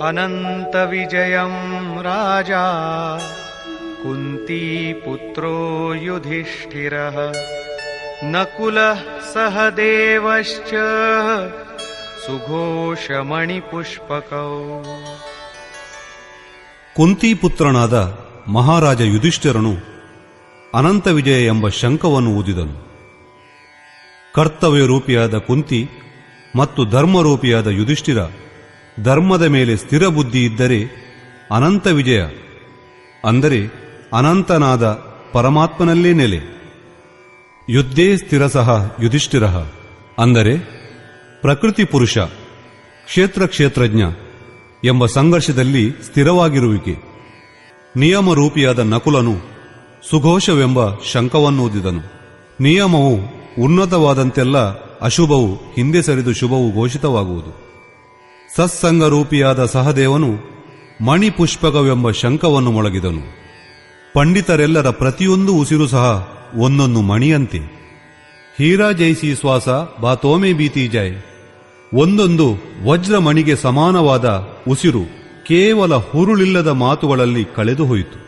ಅನಂತ ವಿಜಯಂ ರಾಜ ಕುಂತೀಪುತ್ರೋ ಯುಧಿಷ್ಠಿರಃ ನಕುಲಃ ಸಹದೇವಶ್ಚ ಸುಘೋಷಮಣಿಪುಷ್ಪಕೌ. ಕುಂತಿಪುತ್ರನಾದ ಮಹಾರಾಜ ಯುಧಿಷ್ಠಿರನು ಅನಂತ ವಿಜಯ ಎಂಬ ಶಂಖವನ್ನು ಊದಿದನು. ಕರ್ತವ್ಯ ರೂಪಿಯಾದ ಕುಂತಿ ಮತ್ತು ಧರ್ಮರೂಪಿಯಾದ ಯುಧಿಷ್ಠಿರ ಧರ್ಮದ ಮೇಲೆ ಸ್ಥಿರ ಬುದ್ಧಿ ಇದ್ದರೆ ಅನಂತ ವಿಜಯ ಅಂದರೆ ಅನಂತನಾದ ಪರಮಾತ್ಮನಲ್ಲೇ ನೆಲೆ. ಯುದ್ಧೇ ಸ್ಥಿರಸಃ ಯುಧಿಷ್ಠಿರ ಅಂದರೆ ಪ್ರಕೃತಿ ಪುರುಷ ಕ್ಷೇತ್ರಜ್ಞ ಎಂಬ ಸಂಘರ್ಷದಲ್ಲಿ ಸ್ಥಿರವಾಗಿರುವಿಕೆ. ನಿಯಮರೂಪಿಯಾದ ನಕುಲನು ಸುಘೋಷವೆಂಬ ಶಂಖವನ್ನೂದಿದನು. ನಿಯಮವು ಉನ್ನತವಾದಂತೆಲ್ಲ ಅಶುಭವು ಹಿಂದೆ ಸರಿದು ಶುಭವು ಘೋಷಿತವಾಗುವುದು. ಸತ್ಸಂಗರೂಪಿಯಾದ ಸಹದೇವನು ಮಣಿಪುಷ್ಪಕವೆಂಬ ಶಂಖವನ್ನು ಮೊಳಗಿದನು. ಪಂಡಿತರೆಲ್ಲರ ಪ್ರತಿಯೊಂದು ಉಸಿರು ಸಹ ಒಂದೊಂದು ಮಣಿಯಂತೆ. ಹೀರಾ ಜೈಸಿ ಶ್ವಾಸ ಬಾತೋಮೆ ಬೀತಿ ಜಾಯ್. ಒಂದೊಂದು ವಜ್ರಮಣಿಗೆ ಸಮಾನವಾದ ಉಸಿರು ಕೇವಲ ಹುರುಳಿಲ್ಲದ ಮಾತುಗಳಲ್ಲಿ ಕಳೆದು ಹೋಯಿತು.